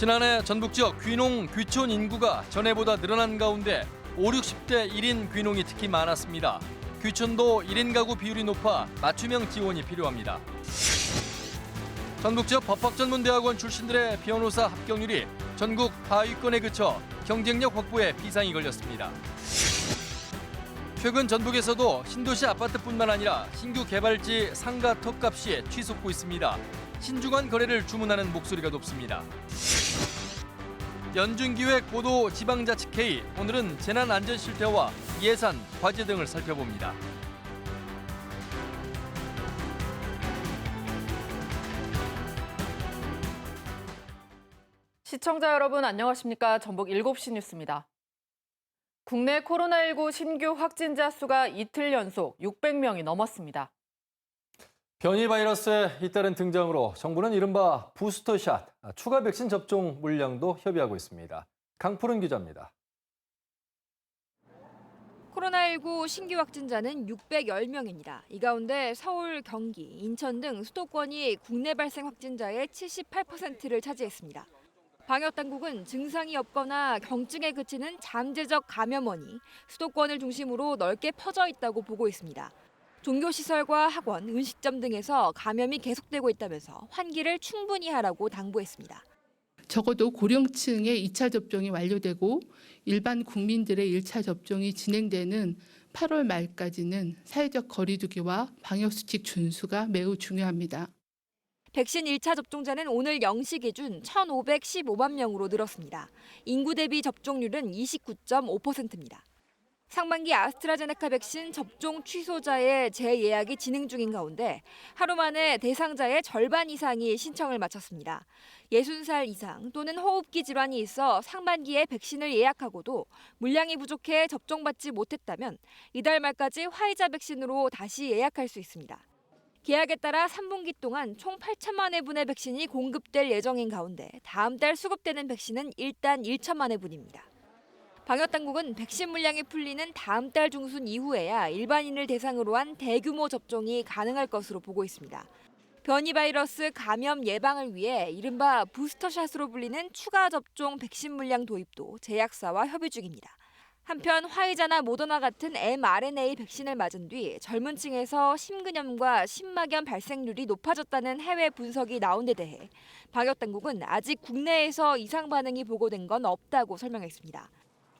지난해 전북 지역 귀농, 귀촌 인구가 전해보다 늘어난 가운데 5, 60대 1인 귀농이 특히 많았습니다. 귀촌도 1인 가구 비율이 높아 맞춤형 지원이 필요합니다. 전북 지역 법학전문대학원 출신들의 변호사 합격률이 전국 하위권에 그쳐 경쟁력 확보에 비상이 걸렸습니다. 최근 전북에서도 신도시 아파트뿐만 아니라 신규 개발지 상가 턱값이 치솟고 있습니다. 신중한 거래를 주문하는 목소리가 높습니다. 연준기획 보도 지방자치회의, 오늘은 재난안전실태와 예산, 과제 등을 살펴봅니다. 시청자 여러분 안녕하십니까? 전북 7시 뉴스입니다. 국내 코로나19 신규 확진자 수가 이틀 연속 600명이 넘었습니다. 변이 바이러스의 잇따른 등장으로 정부는 이른바 부스터샷, 추가 백신 접종 물량도 협의하고 있습니다. 강푸른 기자입니다. 코로나19 신규 확진자는 610명입니다. 이 가운데 서울, 경기, 인천 등 수도권이 국내 발생 확진자의 78%를 차지했습니다. 방역당국은 증상이 없거나 경증에 그치는 잠재적 감염원이 수도권을 중심으로 넓게 퍼져 있다고 보고 있습니다. 종교시설과 학원, 음식점 등에서 감염이 계속되고 있다면서 환기를 충분히 하라고 당부했습니다. 적어도 고령층의 2차 접종이 완료되고 일반 국민들의 1차 접종이 진행되는 8월 말까지는 사회적 거리 두기와 방역수칙 준수가 매우 중요합니다. 백신 1차 접종자는 오늘 0시 기준 1,515만 명으로 늘었습니다. 인구 대비 접종률은 29.5%입니다. 상반기 아스트라제네카 백신 접종 취소자의 재예약이 진행 중인 가운데 하루 만에 대상자의 절반 이상이 신청을 마쳤습니다. 60살 이상 또는 호흡기 질환이 있어 상반기에 백신을 예약하고도 물량이 부족해 접종받지 못했다면 이달 말까지 화이자 백신으로 다시 예약할 수 있습니다. 계약에 따라 3분기 동안 총 8천만 회분의 백신이 공급될 예정인 가운데 다음 달 수급되는 백신은 일단 1천만 회분입니다. 방역당국은 백신 물량이 풀리는 다음 달 중순 이후에야 일반인을 대상으로 한 대규모 접종이 가능할 것으로 보고 있습니다. 변이 바이러스 감염 예방을 위해 이른바 부스터샷으로 불리는 추가 접종 백신 물량 도입도 제약사와 협의 중입니다. 한편 화이자나 모더나 같은 mRNA 백신을 맞은 뒤 젊은 층에서 심근염과 심막염 발생률이 높아졌다는 해외 분석이 나온 데 대해 방역당국은 아직 국내에서 이상 반응이 보고된 건 없다고 설명했습니다.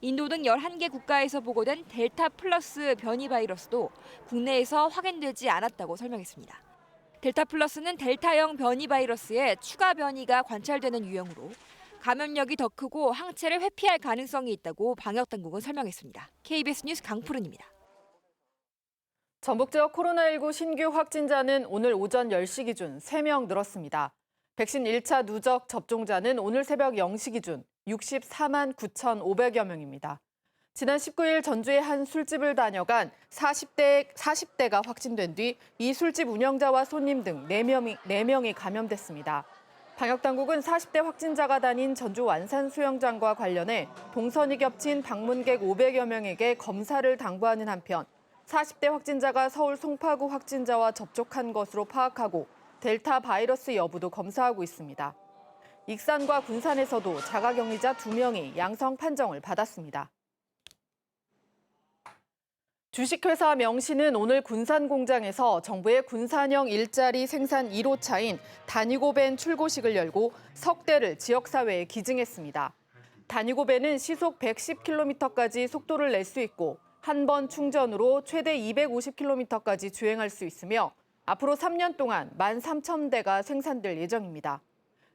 인도 등 11개 국가에서 보고된 델타 플러스 변이 바이러스도 국내에서 확인되지 않았다고 설명했습니다. 델타 플러스는 델타형 변이 바이러스의 추가 변이가 관찰되는 유형으로 감염력이 더 크고 항체를 회피할 가능성이 있다고 방역당국은 설명했습니다. KBS 뉴스 강푸른입니다. 전북 지역 코로나19 신규 확진자는 오늘 오전 10시 기준 3명 늘었습니다. 백신 1차 누적 접종자는 오늘 새벽 0시 기준 64만 9,500여 명입니다. 지난 19일 전주의 한 술집을 다녀간 40대가 확진된 뒤 이 술집 운영자와 손님 등 4명이 감염됐습니다. 방역당국은 40대 확진자가 다닌 전주 완산 수영장과 관련해 동선이 겹친 방문객 500여 명에게 검사를 당부하는 한편 40대 확진자가 서울 송파구 확진자와 접촉한 것으로 파악하고 델타 바이러스 여부도 검사하고 있습니다. 익산과 군산에서도 자가격리자 2명이 양성 판정을 받았습니다. 주식회사 명신은 오늘 군산 공장에서 정부의 군산형 일자리 생산 1호차인 다니고벤 출고식을 열고 석 대를 지역사회에 기증했습니다. 다니고벤은 시속 110km까지 속도를 낼 수 있고 한 번 충전으로 최대 250km까지 주행할 수 있으며 앞으로 3년 동안 13,000대가 생산될 예정입니다.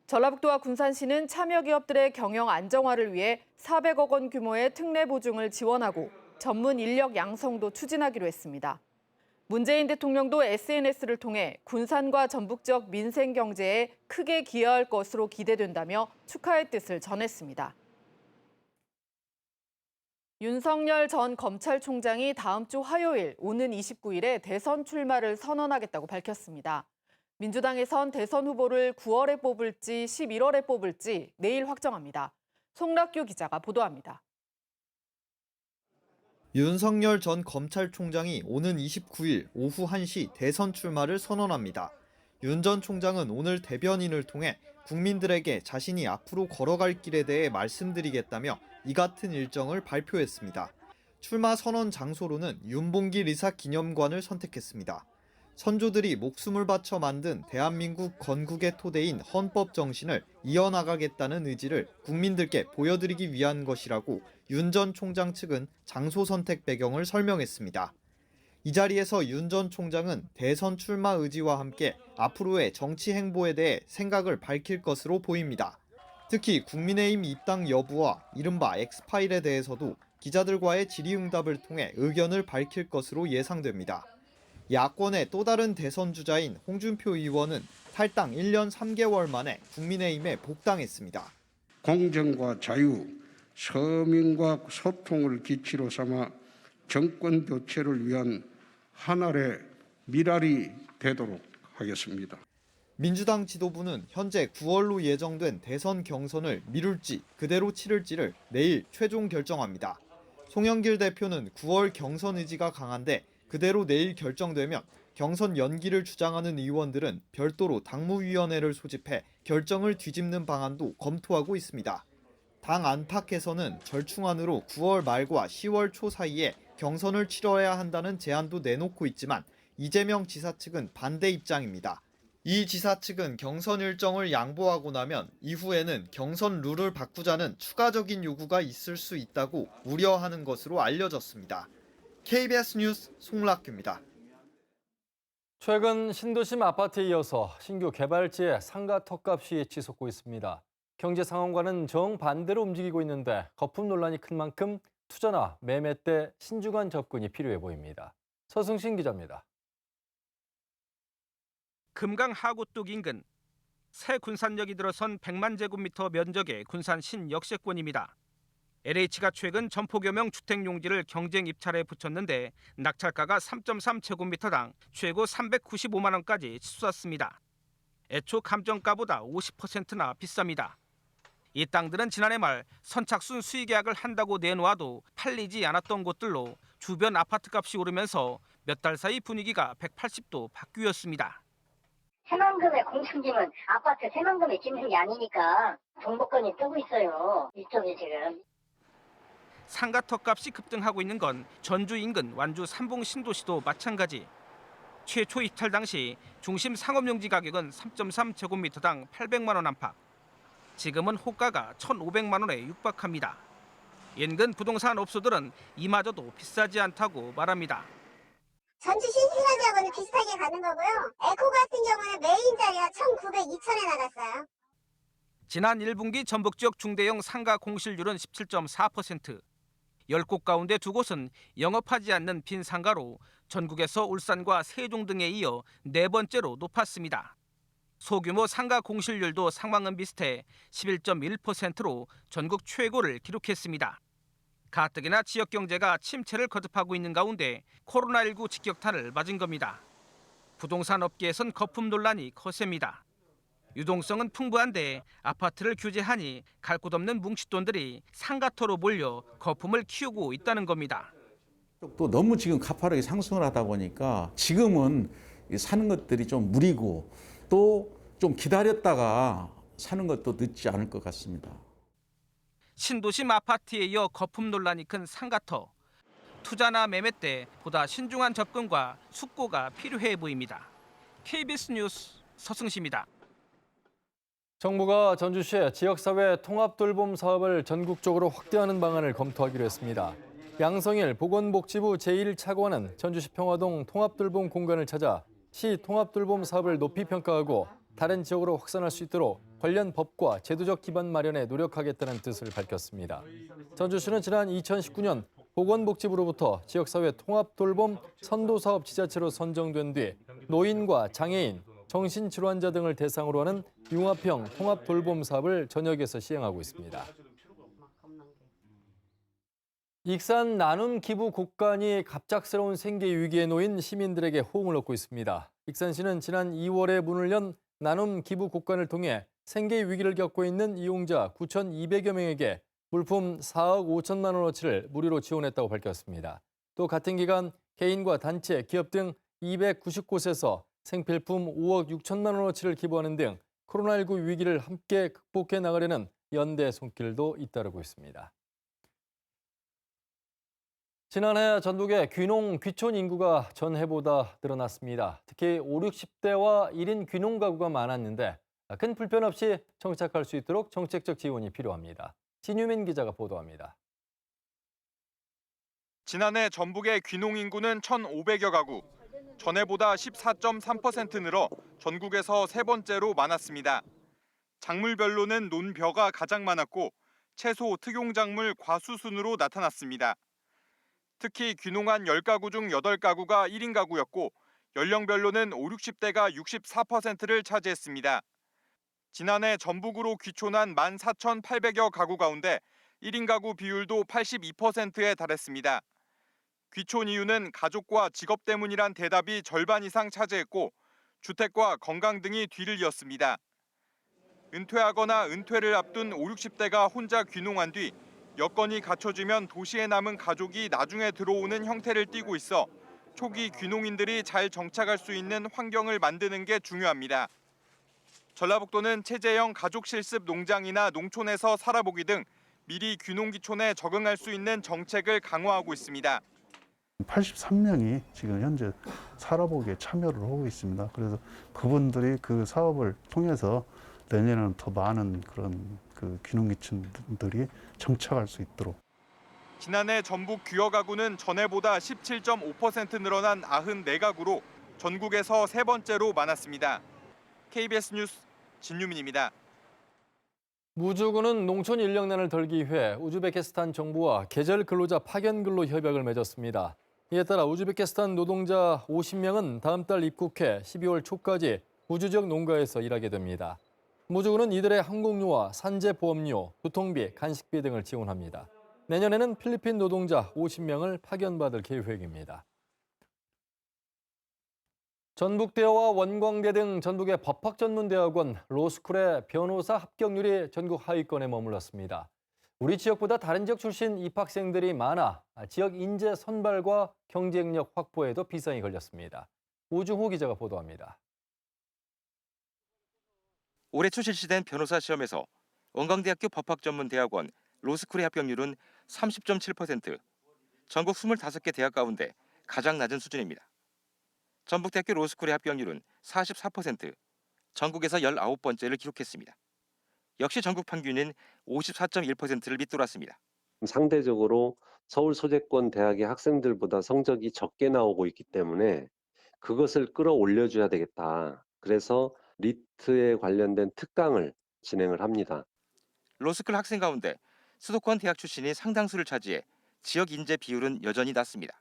전라북도와 군산시는 참여 기업들의 경영 안정화를 위해 400억 원 규모의 특례 보증을 지원하고 전문 인력 양성도 추진하기로 했습니다. 문재인 대통령도 SNS를 통해 군산과 전북 지역 민생 경제에 크게 기여할 것으로 기대된다며 축하의 뜻을 전했습니다. 윤석열 전 검찰총장이 다음 주 화요일 오는 29일에 대선 출마를 선언하겠다고 밝혔습니다. 민주당에선 대선 후보를 9월에 뽑을지 11월에 뽑을지 내일 확정합니다. 송락규 기자가 보도합니다. 윤석열 전 검찰총장이 오는 29일 오후 1시 대선 출마를 선언합니다. 윤 전 총장은 오늘 대변인을 통해 국민들에게 자신이 앞으로 걸어갈 길에 대해 말씀드리겠다며 이 같은 일정을 발표했습니다. 출마 선언 장소로는 윤봉길 의사 기념관을 선택했습니다. 선조들이 목숨을 바쳐 만든 대한민국 건국의 토대인 헌법 정신을 이어나가겠다는 의지를 국민들께 보여드리기 위한 것이라고 윤 전 총장 측은 장소 선택 배경을 설명했습니다. 이 자리에서 윤 전 총장은 대선 출마 의지와 함께 앞으로의 정치 행보에 대해 생각을 밝힐 것으로 보입니다. 특히 국민의힘 입당 여부와 이른바 엑스파일에 대해서도 기자들과의 질의응답을 통해 의견을 밝힐 것으로 예상됩니다. 야권의 또 다른 대선 주자인 홍준표 의원은 탈당 1년 3개월 만에 국민의힘에 복당했습니다. 공정과 자유, 서민과 소통을 기치로 삼아 정권 교체를 위한 하나의 미랄이 되도록 하겠습니다. 민주당 지도부는 현재 9월로 예정된 대선 경선을 미룰지 그대로 치를지를 내일 최종 결정합니다. 송영길 대표는 9월 경선 의지가 강한데 그대로 내일 결정되면 경선 연기를 주장하는 의원들은 별도로 당무위원회를 소집해 결정을 뒤집는 방안도 검토하고 있습니다. 당 안팎에서는 절충안으로 9월 말과 10월 초 사이에 경선을 치러야 한다는 제안도 내놓고 있지만 이재명 지사 측은 반대 입장입니다. 이 지사 측은 경선 일정을 양보하고 나면 이후에는 경선 룰을 바꾸자는 추가적인 요구가 있을 수 있다고 우려하는 것으로 알려졌습니다. KBS 뉴스 송락규입니다. 최근 신도심 아파트에 이어서 신규 개발지의 상가 턱값이 치솟고 있습니다. 경제 상황과는 정반대로 움직이고 있는데 거품 논란이 큰 만큼 투자나 매매 때 신중한 접근이 필요해 보입니다. 서승신 기자입니다. 금강 하구뚝 인근 새 군산역이 들어선 100만 제곱미터 면적의 군산 신역세권입니다. LH가 최근 점포겸용 주택용지를 경쟁 입찰에 붙였는데 낙찰가가 3.3제곱미터당 최고 395만 원까지 치솟았습니다. 애초 감정가보다 50%나 비쌉니다. 이 땅들은 지난해 말 선착순 수의계약을 한다고 내놓아도 팔리지 않았던 곳들로 주변 아파트값이 오르면서 몇 달 사이 분위기가 180도 바뀌었습니다. 새만금의 공층지면 아파트 새만금에 짓는 게 아니니까 정보권이 뜨고 있어요. 이쪽에 지금. 상가 턱값이 급등하고 있는 건 전주 인근 완주 삼봉 신도시도 마찬가지. 최초 입찰 당시 중심 상업용지 가격은 3.3제곱미터당 800만 원 안팎. 지금은 호가가 1,500만 원에 육박합니다. 인근 부동산 업소들은 이마저도 비싸지 않다고 말합니다. 전주 신시가지하고는 비슷하게 가는 거고요. 에코 같은 경우는 메인자리가 1,900, 2,000에 나갔어요. 지난 1분기 전북 지역 중대형 상가 공실률은 17.4%. 10곳 가운데 2곳은 영업하지 않는 빈 상가로 전국에서 울산과 세종 등에 이어 4번째로 높았습니다. 소규모 상가 공실률도 상황은 비슷해 11.1%로 전국 최고를 기록했습니다. 가뜩이나 지역 경제가 침체를 거듭하고 있는 가운데 코로나19 직격탄을 맞은 겁니다. 부동산 업계에선 거품 논란이 거셉니다. 유동성은 풍부한데 아파트를 규제하니 갈 곳 없는 뭉칫돈들이 상가터로 몰려 거품을 키우고 있다는 겁니다. 또 너무 지금 가파르게 상승을 하다 보니까 지금은 사는 것들이 좀 무리고 또 좀 기다렸다가 사는 것도 늦지 않을 것 같습니다. 신도심 아파트에 이어 거품 논란이 큰 상가터. 투자나 매매 때 보다 신중한 접근과 숙고가 필요해 보입니다. KBS 뉴스 서승시입니다. 정부가 전주시의 지역사회 통합돌봄 사업을 전국적으로 확대하는 방안을 검토하기로 했습니다. 양성일 보건복지부 제1차관은 전주시 평화동 통합돌봄 공간을 찾아 시 통합돌봄 사업을 높이 평가하고 다른 지역으로 확산할 수 있도록 관련 법과 제도적 기반 마련에 노력하겠다는 뜻을 밝혔습니다. 전주시는 지난 2019년 보건복지부로부터 지역사회 통합돌봄 선도사업 지자체로 선정된 뒤 노인과 장애인, 정신질환자 등을 대상으로 하는 융합형 통합돌봄 사업을 전역에서 시행하고 있습니다. 익산 나눔 기부 곳간이 갑작스러운 생계 위기에 놓인 시민들에게 호응을 얻고 있습니다. 익산시는 지난 2월에 문을 연 나눔 기부 곳간을 통해 생계 위기를 겪고 있는 이용자 9,200여 명에게 물품 4억 5천만 원어치를 무료로 지원했다고 밝혔습니다. 또 같은 기간 개인과 단체, 기업 등 290곳에서 생필품 5억 6천만 원어치를 기부하는 등 코로나19 위기를 함께 극복해 나가려는 연대의 손길도 잇따르고 있습니다. 지난해 전국의 귀촌 인구가 전해보다 늘어났습니다. 특히 5, 60대와 1인 귀농 가구가 많았는데 큰 불편 없이 정착할 수 있도록 정책적 지원이 필요합니다. 진유민 기자가 보도합니다. 지난해 전북의 귀농 인구는 1,500여 가구, 전해보다 14.3% 늘어 전국에서 세 번째로 많았습니다. 작물별로는 논벼가 가장 많았고 채소, 특용작물 과수 순으로 나타났습니다. 특히 귀농한 10가구 중 8가구가 1인 가구였고 연령별로는 5, 60대가 64%를 차지했습니다. 지난해 전북으로 귀촌한 14,800여 가구 가운데 1인 가구 비율도 82%에 달했습니다. 귀촌 이유는 가족과 직업 때문이란 대답이 절반 이상 차지했고 주택과 건강 등이 뒤를 이었습니다. 은퇴하거나 은퇴를 앞둔 5, 60대가 혼자 귀농한 뒤 여건이 갖춰지면 도시에 남은 가족이 나중에 들어오는 형태를 띠고 있어 초기 귀농인들이 잘 정착할 수 있는 환경을 만드는 게 중요합니다. 전라북도는 체제형 가족 실습 농장이나 농촌에서 살아보기 등 미리 귀농 귀촌에 적응할 수 있는 정책을 강화하고 있습니다. 83명이 지금 현재 살아보기에 참여를 하고 있습니다. 그래서 그분들이 그 사업을 통해서 내년에는 더 많은 그런 귀농귀촌들이 정착할 수 있도록. 지난해 전북 귀여 가구는 전해보다 17.5% 늘어난 94가구로 전국에서 세 번째로 많았습니다. KBS 뉴스 진유민입니다. 무주군은 농촌 인력난을 덜기 위해 우즈베키스탄 정부와 계절 근로자 파견 근로 협약을 맺었습니다. 이에 따라 우즈베키스탄 노동자 50명은 다음 달 입국해 12월 초까지 우주 지역 농가에서 일하게 됩니다. 무주군은 이들의 항공료와 산재 보험료, 교통비, 간식비 등을 지원합니다. 내년에는 필리핀 노동자 50명을 파견받을 계획입니다. 전북대와 원광대 등 전북의 법학전문대학원, 로스쿨의 변호사 합격률이 전국 하위권에 머물렀습니다. 우리 지역보다 다른 지역 출신 입학생들이 많아 지역 인재 선발과 경쟁력 확보에도 비상이 걸렸습니다. 오중호 기자가 보도합니다. 올해 초 실시된 변호사 시험에서 원광대학교 법학전문대학원 로스쿨의 합격률은 30.7%, 전국 25개 대학 가운데 가장 낮은 수준입니다. 전북대학교 로스쿨의 합격률은 44%, 전국에서 19번째를 기록했습니다. 역시 전국 평균인 54.1%를 밑돌았습니다. 상대적으로 서울 소재권 대학의 학생들보다 성적이 적게 나오고 있기 때문에 그것을 끌어올려줘야 되겠다. 그래서 리트에 관련된 특강을 진행을 합니다. 로스쿨 학생 가운데 수도권 대학 출신이 상당수를 차지해 지역 인재 비율은 여전히 낮습니다.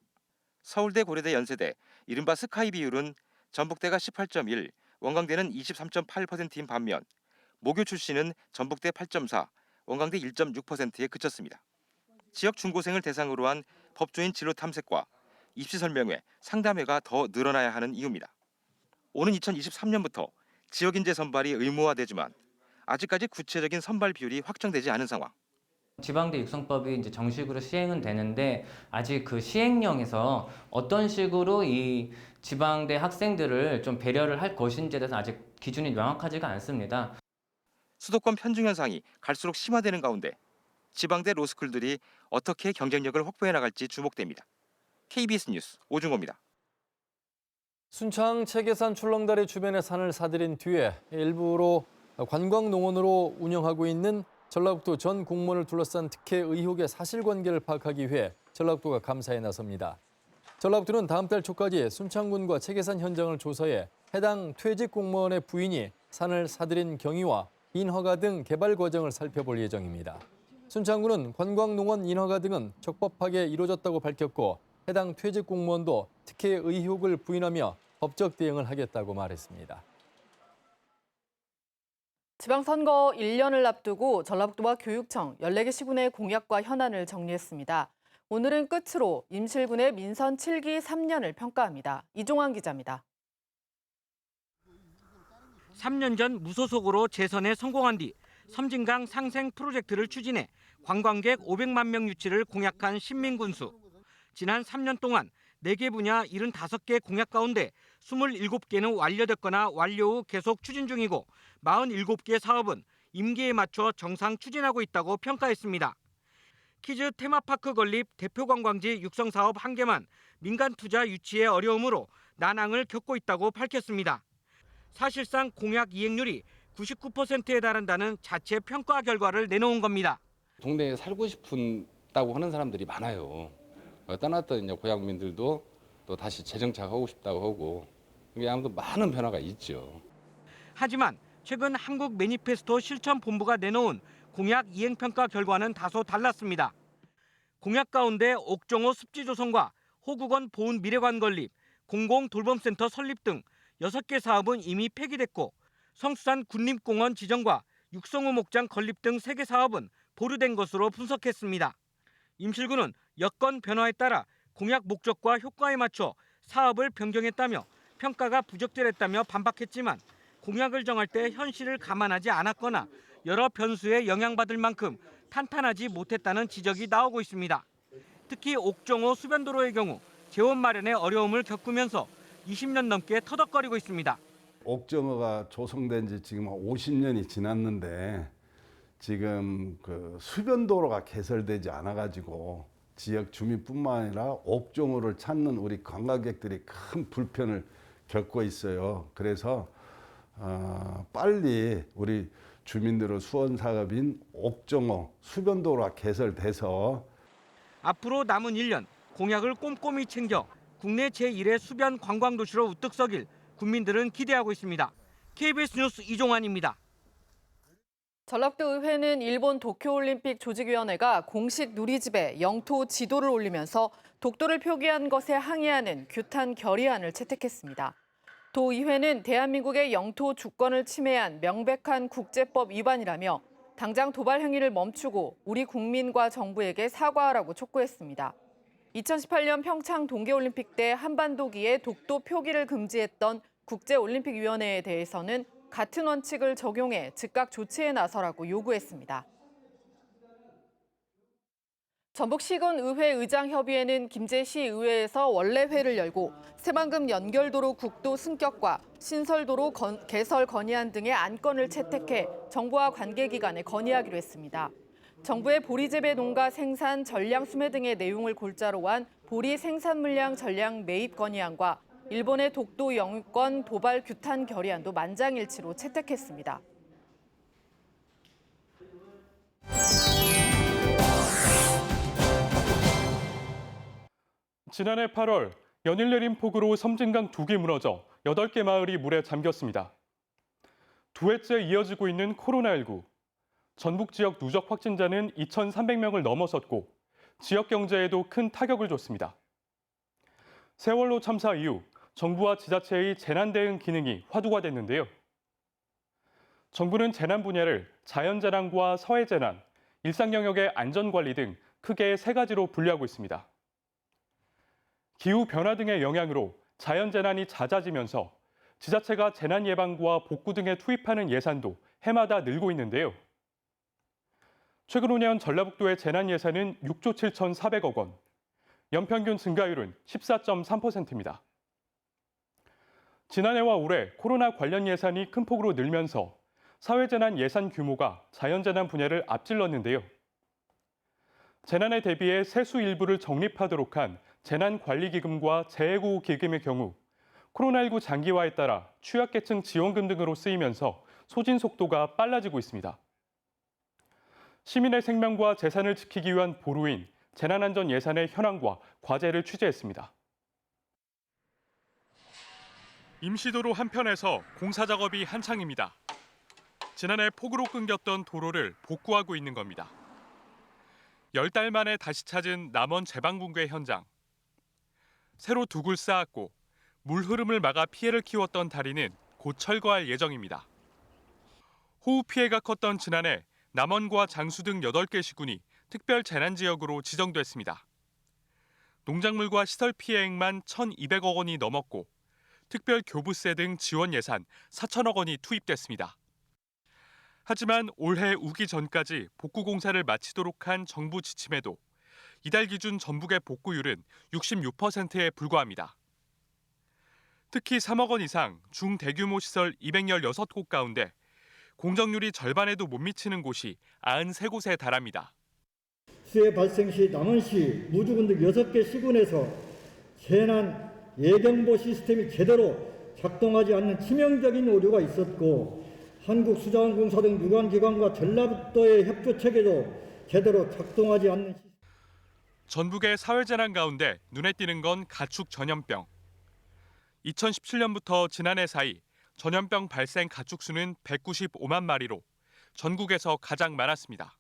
서울대, 고려대, 연세대, 이른바 스카이 비율은 전북대가 18.1, 원광대는 23.8%인 반면 모교 출신은 전북대 8.4, 원광대 1.6%에 그쳤습니다. 지역 중고생을 대상으로 한 법조인 진로 탐색과 입시 설명회, 상담회가 더 늘어나야 하는 이유입니다. 오는 2023년부터 지역 인재 선발이 의무화되지만 아직까지 구체적인 선발 비율이 확정되지 않은 상황. 지방대 육성법이 이제 정식으로 시행은 되는데 아직 그 시행령에서 어떤 식으로 이 지방대 학생들을 좀 배려를 할 것인지에 대해서 아직 기준이 명확하지가 않습니다. 수도권 편중 현상이 갈수록 심화되는 가운데 지방대 로스쿨들이 어떻게 경쟁력을 확보해 나갈지 주목됩니다. KBS 뉴스 오중호입니다. 순창 체계산 출렁다리 주변의 산을 사들인 뒤에 일부로 관광농원으로 운영하고 있는 전라북도 전 공무원을 둘러싼 특혜 의혹의 사실관계를 파악하기 위해 전라북도가 감사에 나섭니다. 전라북도는 다음 달 초까지 순창군과 체계산 현장을 조사해 해당 퇴직 공무원의 부인이 산을 사들인 경위와 인허가 등 개발 과정을 살펴볼 예정입니다. 순창군은 관광농원 인허가 등은 적법하게 이루어졌다고 밝혔고 해당 퇴직 공무원도 특혜 의혹을 부인하며 법적 대응을 하겠다고 말했습니다. 지방선거 1년을 앞두고 전라북도와 교육청 14개 시군의 공약과 현안을 정리했습니다. 오늘은 끝으로 임실군의 민선 7기 3년을 평가합니다. 이종환 기자입니다. 3년 전 무소속으로 재선에 성공한 뒤 섬진강 상생 프로젝트를 추진해 관광객 500만 명 유치를 공약한 신민군수. 지난 3년 동안 4개 분야 75개 공약 가운데 27개는 완료됐거나 완료 후 계속 추진 중이고 47개 사업은 임기에 맞춰 정상 추진하고 있다고 평가했습니다. 키즈 테마파크 건립 대표 관광지 육성 사업 1개만 민간 투자 유치의 어려움으로 난항을 겪고 있다고 밝혔습니다. 사실상 공약 이행률이 99%에 달한다는 자체 평가 결과를 내놓은 겁니다. 동네에 살고 싶다고 하는 사람들이 많아요. 떠났던 이제 고향민들도 또 다시 재정착하고 싶다고 하고 이게 아무튼 많은 변화가 있죠. 하지만 최근 한국 매니페스토 실천본부가 내놓은 공약 이행평가 결과는 다소 달랐습니다. 공약 가운데 옥정호 습지 조성과 호국원 보훈 미래관 건립, 공공돌봄센터 설립 등 6개 사업은 이미 폐기됐고 성수산 군림공원 지정과 육성호 목장 건립 등 3개 사업은 보류된 것으로 분석했습니다. 임실군은 여건 변화에 따라 공약 목적과 효과에 맞춰 사업을 변경했다며 평가가 부적절했다며 반박했지만 공약을 정할 때 현실을 감안하지 않았거나 여러 변수에 영향받을 만큼 탄탄하지 못했다는 지적이 나오고 있습니다. 특히 옥정호 수변도로의 경우 재원 마련에 어려움을 겪으면서 20년 넘게 터덕거리고 있습니다. 옥정호가 조성된 지 지금 50년이 지났는데 지금 그 수변도로가 개설되지 않아가지고 지역 주민뿐만 아니라 옥정호를 찾는 우리 관광객들이 큰 불편을 겪고 있어요. 그래서 빨리 우리 주민들의 수원 사업인 옥정호 수변도로가 개설돼서 앞으로 남은 1년 공약을 꼼꼼히 챙겨 국내 제1의 수변 관광도시로 우뚝 서길 국민들은 기대하고 있습니다. KBS 뉴스 이종환입니다. 전라북도 의회는 일본 도쿄올림픽 조직위원회가 공식 누리집에 영토 지도를 올리면서 독도를 표기한 것에 항의하는 규탄 결의안을 채택했습니다. 도의회는 대한민국의 영토 주권을 침해한 명백한 국제법 위반이라며 당장 도발 행위를 멈추고 우리 국민과 정부에게 사과하라고 촉구했습니다. 2018년 평창 동계올림픽 때 한반도기에 독도 표기를 금지했던 국제올림픽위원회에 대해서는 같은 원칙을 적용해 즉각 조치에 나서라고 요구했습니다. 전북시군의회 의장협의회는 김제시 의회에서 원래회를 열고 새만금 연결도로 국도 승격과 신설도로 개설 건의안 등의 안건을 채택해 정부와 관계기관에 건의하기로 했습니다. 정부의 보리재배 농가 생산 전량 수매 등의 내용을 골자로 한 보리 생산 물량 전량 매입 건의안과 일본의 독도 영유권 도발 규탄 결의안도 만장일치로 채택했습니다. 지난해 8월 연일 내린 폭우로 섬진강 2개 무너져 8개 마을이 물에 잠겼습니다. 두 해째 이어지고 있는 코로나19. 전북 지역 누적 확진자는 2,300명을 넘어섰고 지역 경제에도 큰 타격을 줬습니다. 세월호 참사 이후 정부와 지자체의 재난 대응 기능이 화두가 됐는데요. 정부는 재난 분야를 자연재난과 사회재난, 일상 영역의 안전관리 등 크게 3가지로 분류하고 있습니다. 기후변화 등의 영향으로 자연재난이 잦아지면서 지자체가 재난 예방과 복구 등에 투입하는 예산도 해마다 늘고 있는데요. 최근 5년 전라북도의 재난 예산은 6조 7,400억 원, 연평균 증가율은 14.3%입니다. 지난해와 올해 코로나 관련 예산이 큰 폭으로 늘면서 사회재난 예산 규모가 자연재난 분야를 앞질렀는데요. 재난에 대비해 세수 일부를 적립하도록 한 재난관리기금과 재해구호기금의 경우 코로나19 장기화에 따라 취약계층 지원금 등으로 쓰이면서 소진 속도가 빨라지고 있습니다. 시민의 생명과 재산을 지키기 위한 보루인 재난안전 예산의 현황과 과제를 취재했습니다. 임시도로 한편에서 공사 작업이 한창입니다. 지난해 폭우로 끊겼던 도로를 복구하고 있는 겁니다. 10달 만에 다시 찾은 남원 제방붕괴 현장. 새로 둑을 쌓았고 물 흐름을 막아 피해를 키웠던 다리는 곧 철거할 예정입니다. 호우 피해가 컸던 지난해 남원과 장수 등 8개 시군이 특별 재난지역으로 지정됐습니다. 농작물과 시설 피해액만 1,200억 원이 넘었고 특별 교부세 등 지원 예산 4천억 원이 투입됐습니다. 하지만 올해 우기 전까지 복구 공사를 마치도록 한 정부 지침에도 이달 기준 전북의 복구율은 66%에 불과합니다. 특히 3억 원 이상 중대규모 시설 216곳 가운데 공정률이 절반에도 못 미치는 곳이 93곳에 달합니다. 수해 발생 시 남원시 무주군 등 6개 시군에서 재난 예경보 시스템이 제대로 작동하지 않는 치명적인 오류가 있었고 한국수자원공사 등 유관기관과 전라북도의 협조체계도 제대로 작동하지 않는 전북의 사회재난 가운데 눈에 띄는 건 가축 전염병. 2017년부터 지난해 사이 전염병 발생 가축 수는 195만 마리로 전국에서 가장 많았습니다.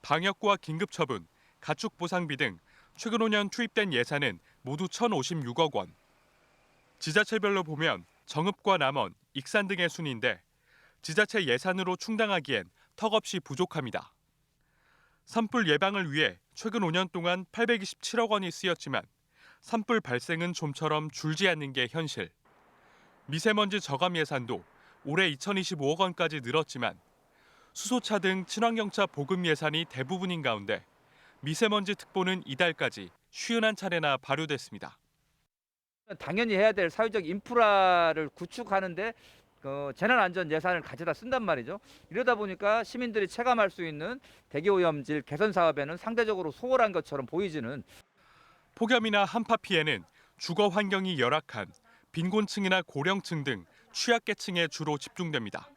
방역과 긴급처분, 가축 보상비 등 최근 5년 투입된 예산은 모두 1,056억 원. 지자체별로 보면 정읍과 남원, 익산 등의 순인데 지자체 예산으로 충당하기엔 턱없이 부족합니다. 산불 예방을 위해 최근 5년 동안 827억 원이 쓰였지만 산불 발생은 좀처럼 줄지 않는 게 현실. 미세먼지 저감 예산도 올해 2,025억 원까지 늘었지만 수소차 등 친환경차 보급 예산이 대부분인 가운데 미세먼지 특보는 이달까지 51차례나 발효됐습니다. 당연히 해야 될 사회적 인프라를 구축하는데 재난안전 예산을 가져다 쓴단 말이죠. 이러다 보니까 시민들이 체감할 수 있는 대기오염질 개선 사업에는 상대적으로 소홀한 것처럼 보이지는. 폭염이나 한파 피해는 주거 환경이 열악한 빈곤층이나 고령층 등 취약계층에 주로 집중됩니다.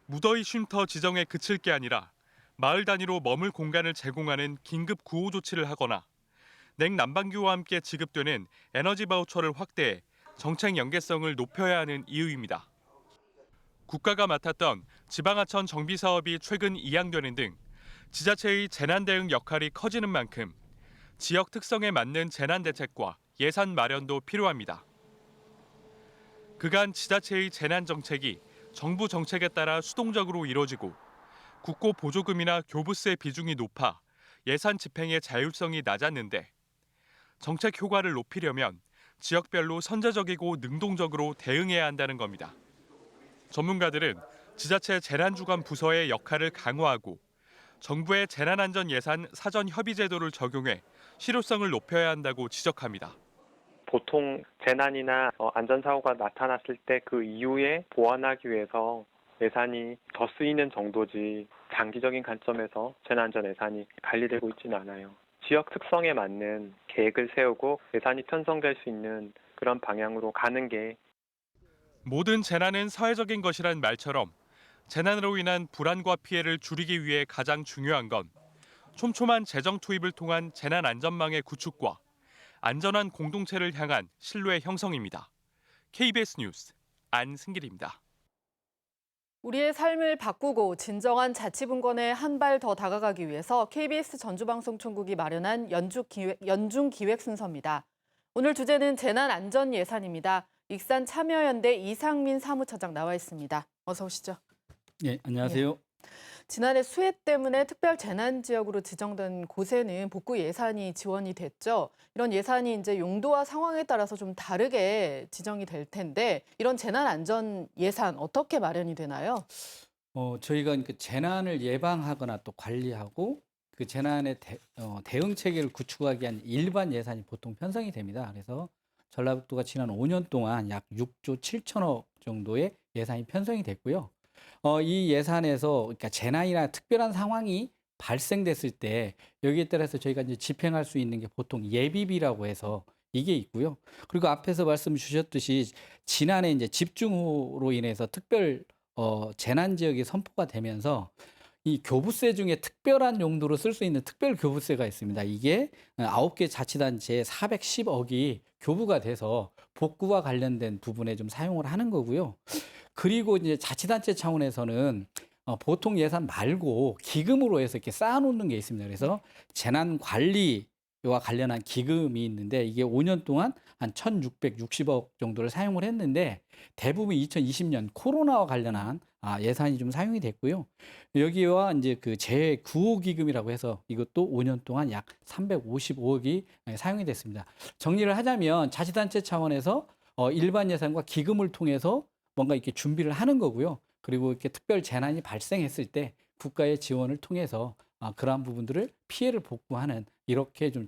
무더위 쉼터 지정에 그칠 게 아니라 마을 단위로 머물 공간을 제공하는 긴급 구호 조치를 하거나 냉난방기와 함께 지급되는 에너지 바우처를 확대해 정책 연계성을 높여야 하는 이유입니다. 국가가 맡았던 지방하천 정비 사업이 최근 이양되는 등 지자체의 재난 대응 역할이 커지는 만큼 지역 특성에 맞는 재난 대책과 예산 마련도 필요합니다. 그간 지자체의 재난 정책이 정부 정책에 따라 수동적으로 이뤄지고 국고 보조금이나 교부세 비중이 높아 예산 집행의 자율성이 낮았는데 정책 효과를 높이려면 지역별로 선제적이고 능동적으로 대응해야 한다는 겁니다. 전문가들은 지자체 재난주관 부서의 역할을 강화하고 정부의 재난안전 예산 사전 협의 제도를 적용해 실효성을 높여야 한다고 지적합니다. 보통 재난이나 안전사고가 나타났을 때 그 이후에 보완하기 위해서 예산이 더 쓰이는 정도지 장기적인 관점에서 재난안전 예산이 관리되고 있지는 않아요. 지역 특성에 맞는 계획을 세우고 예산이 편성될 수 있는 그런 방향으로 가는 게. 모든 재난은 사회적인 것이란 말처럼 재난으로 인한 불안과 피해를 줄이기 위해 가장 중요한 건 촘촘한 재정 투입을 통한 재난 안전망의 구축과 안전한 공동체를 향한 신뢰 형성입니다. KBS 뉴스 안승길입니다. 우리의 삶을 바꾸고 진정한 자치분권에 한 발 더 다가가기 위해서 KBS 전주방송총국이 마련한 연중기획 순서입니다. 오늘 주제는 재난안전예산입니다. 익산 참여연대 이상민 사무처장 나와 있습니다. 어서 오시죠. 네, 안녕하세요. 지난해 수해 때문에 특별 재난 지역으로 지정된 곳에는 복구 예산이 지원이 됐죠. 이런 예산이 이제 용도와 상황에 따라서 좀 다르게 지정이 될 텐데 이런 재난 안전 예산 어떻게 마련이 되나요? 저희가 그 재난을 예방하거나 또 관리하고 그 재난의 대응 체계를 구축하기 위한 일반 예산이 보통 편성이 됩니다. 그래서 전라북도가 지난 5년 동안 약 6조 7천억 정도의 예산이 편성이 됐고요. 이 예산에서 그러니까 재난이나 특별한 상황이 발생됐을 때 여기에 따라서 저희가 이제 집행할 수 있는 게 보통 예비비라고 해서 이게 있고요. 그리고 앞에서 말씀 주셨듯이 지난해 이제 집중호우로 인해서 특별 재난 지역이 선포가 되면서 이 교부세 중에 특별한 용도로 쓸 수 있는 특별 교부세가 있습니다. 이게 9개 자치단체에 410억이 교부가 돼서 복구와 관련된 부분에 좀 사용을 하는 거고요. 그리고 이제 자치단체 차원에서는 보통 예산 말고 기금으로 해서 이렇게 쌓아놓는 게 있습니다. 그래서 재난 관리와 관련한 기금이 있는데 이게 5년 동안 한 1,660억 정도를 사용을 했는데 대부분 2020년 코로나와 관련한 예산이 좀 사용이 됐고요. 여기와 이제 그 재해 구호 기금이라고 해서 이것도 5년 동안 약 355억이 사용이 됐습니다. 정리를 하자면 자치단체 차원에서 일반 예산과 기금을 통해서 뭔가 이렇게 준비를 하는 거고요. 그리고 이렇게 특별 재난이 발생했을 때 국가의 지원을 통해서 그러한 부분들을 피해를 복구하는 이렇게 좀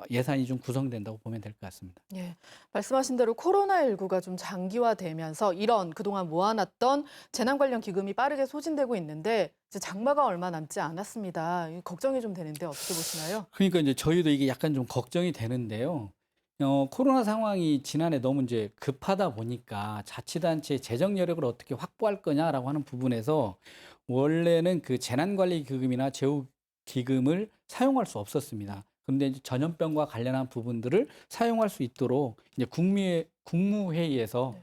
예산이 좀 구성된다고 보면 될 것 같습니다. 예, 말씀하신 대로 코로나19가 좀 장기화되면서 이런 그동안 모아놨던 재난 관련 기금이 빠르게 소진되고 있는데 이제 장마가 얼마 남지 않았습니다. 걱정이 좀 되는데 어떻게 보시나요? 그러니까 이제 저희도 이게 약간 좀 걱정이 되는데요. 코로나 상황이 지난해 너무 이제 급하다 보니까 자치단체의 재정 여력을 어떻게 확보할 거냐라고 하는 부분에서 원래는 그 재난관리기금이나 재우기금을 사용할 수 없었습니다. 그런데 이제 전염병과 관련한 부분들을 사용할 수 있도록 이제 국무회의에서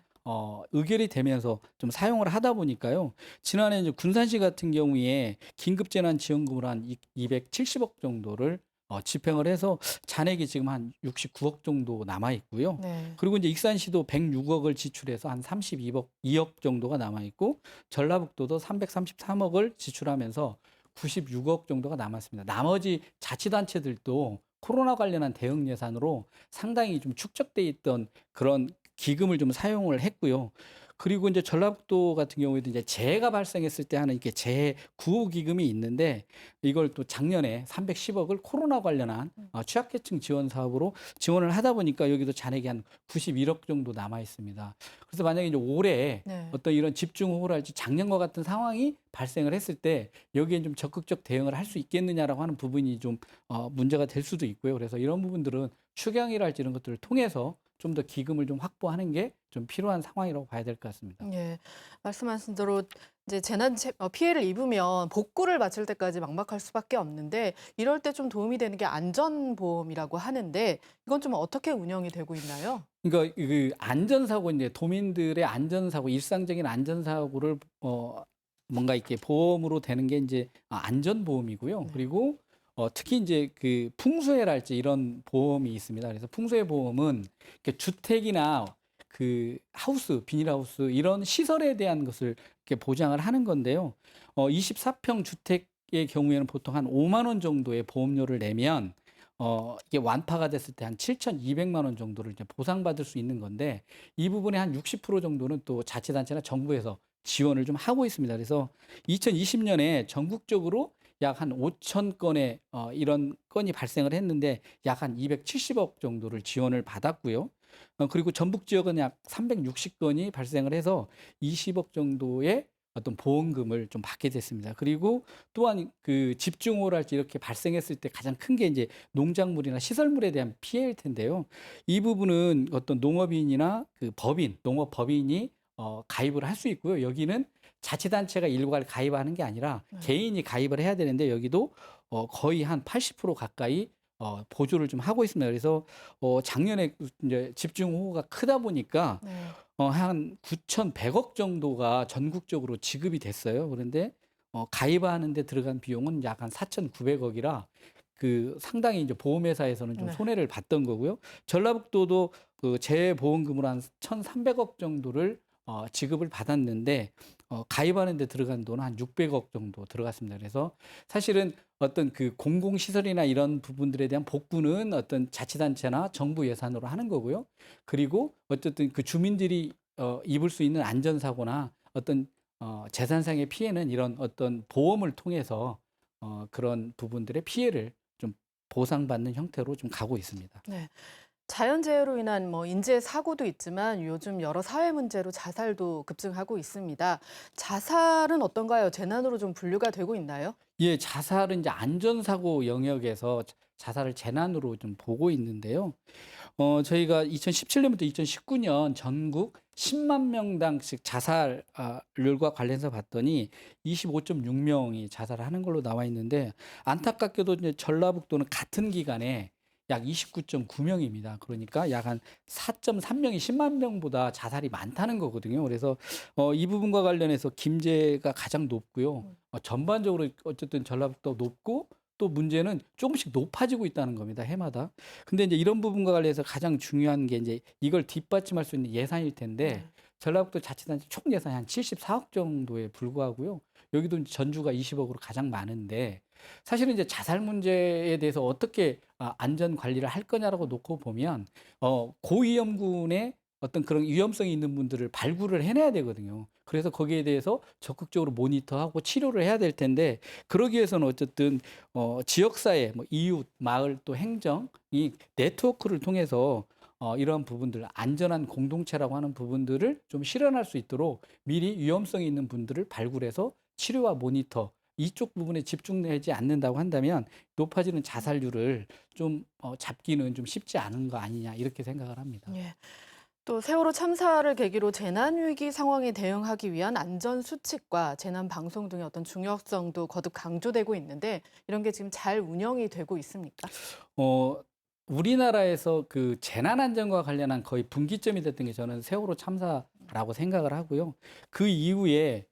의결이 되면서 좀 사용을 하다 보니까요. 지난해 이제 군산시 같은 경우에 긴급재난지원금으로 한 270억 정도를 집행을 해서 잔액이 지금 한 69억 정도 남아 있고요. 네. 그리고 이제 익산시도 106억을 지출해서 한 2억 정도가 남아 있고 전라북도도 333억을 지출하면서 96억 정도가 남았습니다. 나머지 자치단체들도 코로나 관련한 대응 예산으로 상당히 좀 축적돼 있던 그런 기금을 좀 사용을 했고요. 그리고 이제 전라북도 같은 경우에도 이제 재해가 발생했을 때 하는 이렇게 재해 구호 기금이 있는데 이걸 또 작년에 310억을 코로나 관련한 취약계층 지원 사업으로 지원을 하다 보니까 여기도 잔액이 한 91억 정도 남아 있습니다. 그래서 만약에 이제 올해 네. 어떤 이런 집중호우랄지 작년과 같은 상황이 발생을 했을 때 여기에 좀 적극적 대응을 할 수 있겠느냐라고 하는 부분이 좀 문제가 될 수도 있고요. 그래서 이런 부분들은 추경이랄지 이런 것들을 통해서 좀 더 기금을 좀 확보하는 게 좀 필요한 상황이라고 봐야 될 것 같습니다. 예, 말씀하신 대로 이제 피해를 입으면 복구를 마칠 때까지 막막할 수밖에 없는데 이럴 때 좀 도움이 되는 게 안전보험이라고 하는데 이건 좀 어떻게 운영이 되고 있나요? 그러니까 그 안전사고 이제 도민들의 안전사고 일상적인 안전사고를 뭔가 이렇게 보험으로 되는 게 이제 안전보험이고요. 그리고 특히 이제 그 풍수해랄지 이런 보험이 있습니다. 그래서 풍수해 보험은 이렇게 주택이나 그 하우스, 비닐하우스 이런 시설에 대한 것을 이렇게 보장을 하는 건데요. 24평 주택의 경우에는 보통 한 5만 원 정도의 보험료를 내면 이게 완파가 됐을 때 한 7,200만 원 정도를 이제 보상받을 수 있는 건데 이 부분의 한 60% 정도는 또 자치단체나 정부에서 지원을 좀 하고 있습니다. 그래서 2020년에 전국적으로 약 한 5천 건의 이런 건이 발생을 했는데 약 한 270억 정도를 지원을 받았고요. 그리고 전북 지역은 약 360건이 발생을 해서 20억 정도의 어떤 보험금을 좀 받게 됐습니다. 그리고 또한 그 집중호우랄지 이렇게 발생했을 때 가장 큰 게 이제 농작물이나 시설물에 대한 피해일 텐데요. 이 부분은 어떤 농업인이나 그 농업법인이 가입을 할 수 있고요. 여기는 자치단체가 일괄 가입하는 게 아니라 개인이 가입을 해야 되는데 여기도 거의 한 80% 가까이 보조를 좀 하고 있습니다. 그래서 작년에 이제 집중호우가 크다 보니까 한 9,100억 정도가 전국적으로 지급이 됐어요. 그런데 가입하는 데 들어간 비용은 약 한 4,900억이라 그 상당히 이제 보험회사에서는 좀 손해를 봤던 거고요. 전라북도도 그 재보험금으로 한 1,300억 정도를 지급을 받았는데 가입하는 데 들어간 돈은 한 600억 정도 들어갔습니다. 그래서 사실은 어떤 그 공공시설이나 이런 부분들에 대한 복구는 어떤 자치단체나 정부 예산으로 하는 거고요. 그리고 어쨌든 그 주민들이 입을 수 있는 안전사고나 어떤 재산상의 피해는 이런 어떤 보험을 통해서 그런 부분들의 피해를 좀 보상받는 형태로 좀 가고 있습니다. 네. 자연재해로 인한 인재 사고도 있지만 요즘 여러 사회 문제로 자살도 급증하고 있습니다. 자살은 어떤가요? 재난으로 좀 분류가 되고 있나요? 예, 자살은 이제 안전사고 영역에서 자살을 재난으로 좀 보고 있는데요. 저희가 2017년부터 2019년 전국 10만 명당씩 자살률과 관련해서 봤더니 25.6명이 자살을 하는 걸로 나와 있는데 안타깝게도 이제 전라북도는 같은 기간에 약 29.9명입니다. 그러니까 약 한 4.3명이 10만 명보다 자살이 많다는 거거든요. 그래서 이 부분과 관련해서 김제가 가장 높고요. 전반적으로 어쨌든 전라북도 높고 또 문제는 조금씩 높아지고 있다는 겁니다. 해마다. 근데 이제 이런 부분과 관련해서 가장 중요한 게 이제 이걸 뒷받침할 수 있는 예산일 텐데 전라북도 자치단체 총 예산이 한 74억 정도에 불과하고요. 여기도 전주가 20억으로 가장 많은데 사실은 이제 자살 문제에 대해서 어떻게 안전 관리를 할 거냐라고 놓고 보면 고위험군의 어떤 그런 위험성이 있는 분들을 발굴을 해내야 되거든요. 그래서 거기에 대해서 적극적으로 모니터하고 치료를 해야 될 텐데 그러기 위해서는 어쨌든 지역사회, 뭐 이웃, 마을 또 행정 이 네트워크를 통해서 이러한 부분들 안전한 공동체라고 하는 부분들을 좀 실현할 수 있도록 미리 위험성이 있는 분들을 발굴해서 치료와 모니터 이쪽 부분에 집중되지 않는다고 한다면 높아지는 자살률을 좀 잡기는 좀 쉽지 않은 거 아니냐 이렇게 생각을 합니다. 예. 또 세월호 참사를 계기로 재난위기 상황에 대응하기 위한 안전수칙과 재난방송 등의 어떤 중요성도 거듭 강조되고 있는데 이런 게 지금 잘 운영이 되고 있습니까? 우리나라에서 그 재난안전과 관련한 거의 분기점이 됐던 게 저는 세월호 참사라고 생각을 하고요. 그 이후에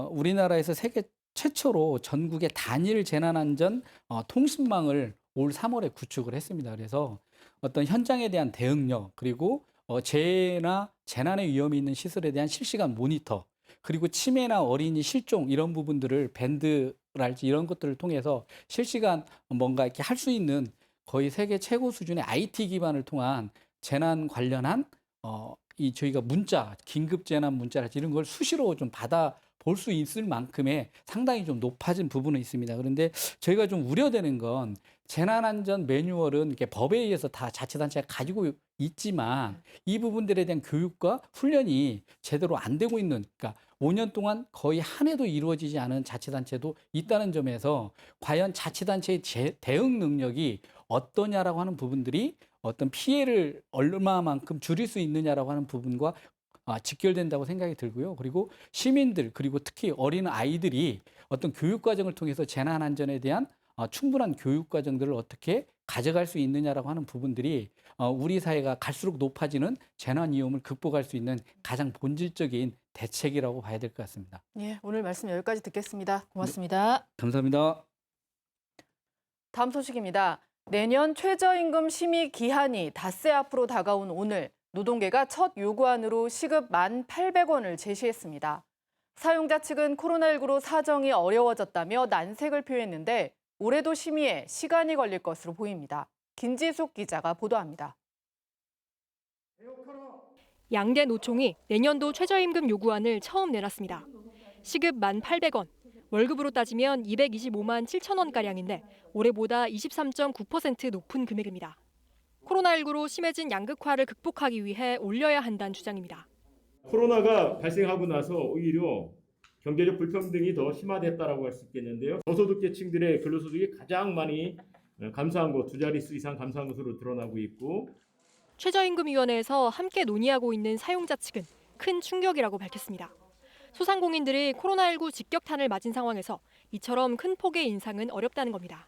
우리나라에서 세계 최초로 전국의 단일 재난안전 통신망을 올 3월에 구축을 했습니다. 그래서 어떤 현장에 대한 대응력 그리고 재해나 재난의 위험이 있는 시설에 대한 실시간 모니터 그리고 치매나 어린이 실종 이런 부분들을 밴드랄지 이런 것들을 통해서 실시간 뭔가 이렇게 할 수 있는 거의 세계 최고 수준의 IT 기반을 통한 재난 관련한 이 저희가 문자, 긴급 재난 문자랄지 이런 걸 수시로 좀 받아 볼 수 있을 만큼의 상당히 좀 높아진 부분은 있습니다. 그런데 저희가 좀 우려되는 건 재난안전 매뉴얼은 이렇게 법에 의해서 다 자치단체가 가지고 있지만 이 부분들에 대한 교육과 훈련이 제대로 안 되고 있는, 그러니까 5년 동안 거의 한 해도 이루어지지 않은 자치단체도 있다는 점에서 과연 자치단체의 대응 능력이 어떠냐라고 하는 부분들이 어떤 피해를 얼마만큼 줄일 수 있느냐라고 하는 부분과 직결된다고 생각이 들고요. 그리고 시민들 그리고 특히 어린 아이들이 어떤 교육 과정을 통해서 재난 안전에 대한 충분한 교육 과정들을 어떻게 가져갈 수 있느냐라고 하는 부분들이 우리 사회가 갈수록 높아지는 재난 위험을 극복할 수 있는 가장 본질적인 대책이라고 봐야 될 것 같습니다. 예, 오늘 말씀 여기까지 듣겠습니다. 고맙습니다. 네, 감사합니다. 다음 소식입니다. 내년 최저임금 심의 기한이 닷새 앞으로 다가온 오늘 노동계가 첫 요구안으로 시급 1,800원을 제시했습니다. 사용자 측은 코로나19로 사정이 어려워졌다며 난색을 표했는데 올해도 심의에 시간이 걸릴 것으로 보입니다. 김지숙 기자가 보도합니다. 양대 노총이 내년도 최저임금 요구안을 처음 내놨습니다. 시급 1,800원, 월급으로 따지면 225만 7천 원가량인데 올해보다 23.9% 높은 금액입니다. 코로나19로 심해진 양극화를 극복하기 위해 올려야 한다는 주장입니다. 코로나가 발생하고 나서 오히려 경제적 불평등이 더 심화됐다라고 할 수 있겠는데요. 저소득계층들의 근로소득이 가장 많이 감소한 것, 두 자릿수 이상 감소한 것으로 드러나고 있고 최저임금위원회에서 함께 논의하고 있는 사용자 측은 큰 충격이라고 밝혔습니다. 소상공인들이 코로나19 직격탄을 맞은 상황에서 이처럼 큰 폭의 인상은 어렵다는 겁니다.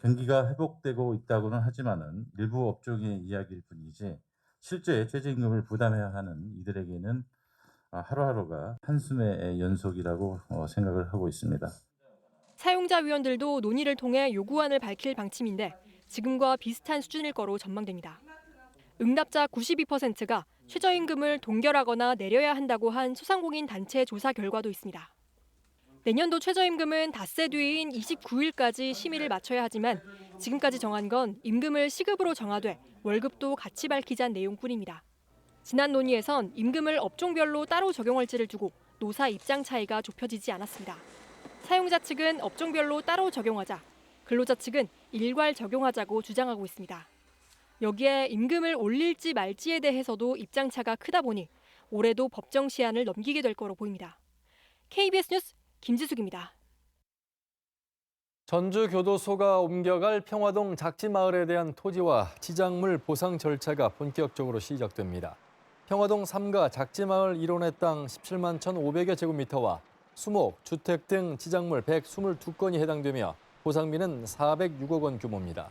경기가 회복되고 있다고는 하지만은 일부 업종의 이야기일 뿐이지 실제 최저임금을 부담해야 하는 이들에게는 하루하루가 한숨의 연속이라고 생각을 하고 있습니다. 사용자 위원들도 논의를 통해 요구안을 밝힐 방침인데 지금과 비슷한 수준일 거로 전망됩니다. 응답자 92%가 최저임금을 동결하거나 내려야 한다고 한 소상공인 단체 조사 결과도 있습니다. 내년도 최저임금은 닷새 뒤인 29일까지 심의를 마쳐야 하지만 지금까지 정한 건 임금을 시급으로 정하되 월급도 같이 밝히자는 내용뿐입니다. 지난 논의에선 임금을 업종별로 따로 적용할지를 두고 노사 입장 차이가 좁혀지지 않았습니다. 사용자 측은 업종별로 따로 적용하자, 근로자 측은 일괄 적용하자고 주장하고 있습니다. 여기에 임금을 올릴지 말지에 대해서도 입장 차가 크다 보니 올해도 법정 시한을 넘기게 될 거로 보입니다. KBS 뉴스 김지숙입니다. 전주교도소가 옮겨갈 평화동 작지마을에 대한 토지와 지작물 보상 절차가 본격적으로 시작됩니다. 평화동 3가 작지마을 일원의 땅 17만 1,500여 제곱미터와 수목, 주택 등 지작물 122건이 해당되며 보상비는 406억 원 규모입니다.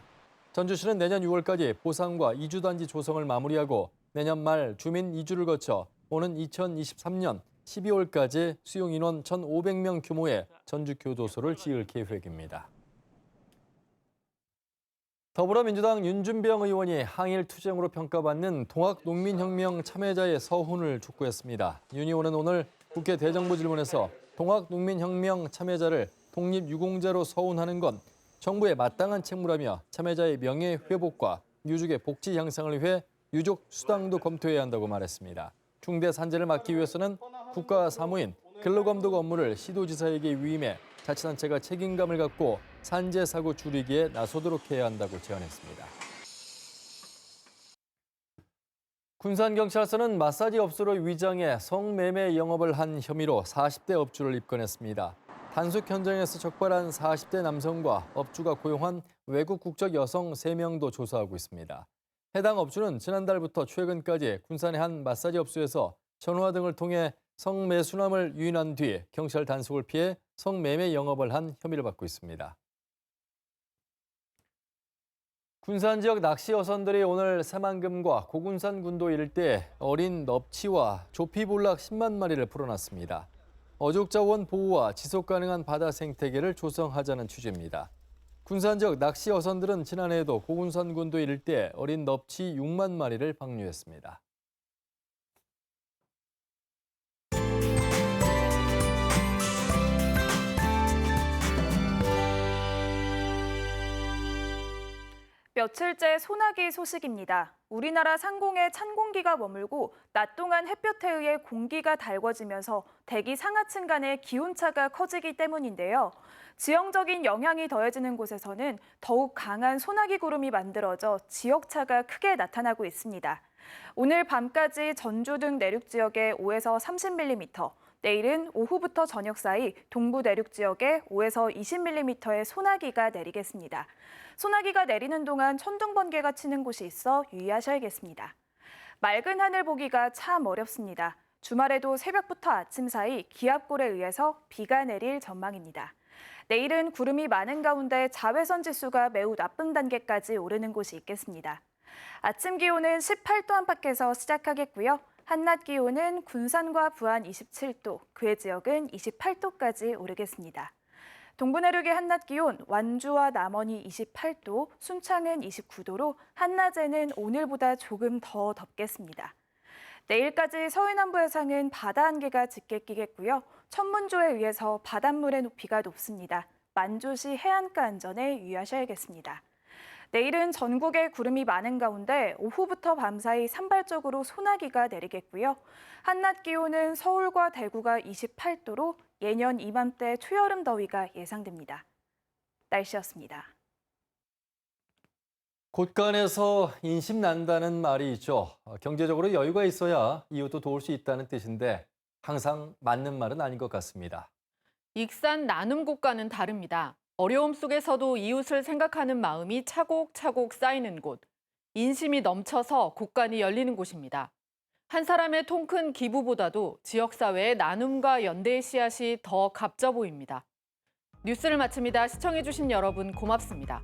전주시는 내년 6월까지 보상과 이주단지 조성을 마무리하고 내년 말 주민 이주를 거쳐 오는 2023년 12월까지 수용인원 1,500명 규모의 전주교도소를 지을 계획입니다. 더불어민주당 윤준병 의원이 항일 투쟁으로 평가받는 동학농민혁명 참여자의 서훈을 촉구했습니다. 윤 의원은 오늘 국회 대정부질문에서 동학농민혁명 참여자를 독립유공자로 서훈하는 건 정부의 마땅한 책무라며 참여자의 명예 회복과 유족의 복지 향상을 위해 유족 수당도 검토해야 한다고 말했습니다. 중대 산재를 막기 위해서는 국가 사무인, 근로감독 업무를 시도지사에게 위임해 자치단체가 책임감을 갖고 산재 사고 줄이기에 나서도록 해야 한다고 제안했습니다. 군산경찰서는 마사지 업소로 위장해 성매매 영업을 한 혐의로 40대 업주를 입건했습니다. 단속 현장에서 적발한 40대 남성과 업주가 고용한 외국 국적 여성 3명도 조사하고 있습니다. 해당 업주는 지난달부터 최근까지 군산의 한 마사지 업소에서 전화 등을 통해 성매수남을 유인한 뒤 경찰 단속을 피해 성매매 영업을 한 혐의를 받고 있습니다. 군산 지역 낚시 어선들이 오늘 새만금과 고군산 군도 일대 어린 넙치와 조피볼락 10만 마리를 풀어놨습니다. 어족자원 보호와 지속 가능한 바다 생태계를 조성하자는 취지입니다. 군산 지역 낚시 어선들은 지난해에도 고군산 군도 일대 어린 넙치 6만 마리를 방류했습니다. 며칠째 소나기 소식입니다. 우리나라 상공에 찬 공기가 머물고 낮 동안 햇볕에 의해 공기가 달궈지면서 대기 상하층 간의 기온차가 커지기 때문인데요. 지형적인 영향이 더해지는 곳에서는 더욱 강한 소나기 구름이 만들어져 지역차가 크게 나타나고 있습니다. 오늘 밤까지 전주 등 내륙 지역에 5에서 30mm, 내일은 오후부터 저녁 사이 동부 내륙 지역에 5에서 20mm의 소나기가 내리겠습니다. 소나기가 내리는 동안 천둥 번개가 치는 곳이 있어 유의하셔야겠습니다. 맑은 하늘 보기가 참 어렵습니다. 주말에도 새벽부터 아침 사이 기압골에 의해서 비가 내릴 전망입니다. 내일은 구름이 많은 가운데 자외선 지수가 매우 나쁜 단계까지 오르는 곳이 있겠습니다. 아침 기온은 18도 안팎에서 시작하겠고요. 한낮 기온은 군산과 부안 27도, 그 외 지역은 28도까지 오르겠습니다. 동부 내륙의 한낮 기온, 완주와 남원이 28도, 순창은 29도로 한낮에는 오늘보다 조금 더 덥겠습니다. 내일까지 서해 남부 해상은 바다 안개가 짙게 끼겠고요. 천문조에 의해서 바닷물의 높이가 높습니다. 만조시 해안가 안전에 유의하셔야겠습니다. 내일은 전국에 구름이 많은 가운데 오후부터 밤사이 산발적으로 소나기가 내리겠고요. 한낮 기온은 서울과 대구가 28도로 예년 이맘때 초여름 더위가 예상됩니다. 날씨였습니다. 곳간에서 인심 난다는 말이 있죠. 경제적으로 여유가 있어야 이웃도 도울 수 있다는 뜻인데 항상 맞는 말은 아닌 것 같습니다. 익산 나눔 곳과는 다릅니다. 어려움 속에서도 이웃을 생각하는 마음이 차곡차곡 쌓이는 곳. 인심이 넘쳐서 곳간이 열리는 곳입니다. 한 사람의 통큰 기부보다도 지역사회의 나눔과 연대의 씨앗이 더 값져 보입니다. 뉴스를 마칩니다. 시청해주신 여러분 고맙습니다.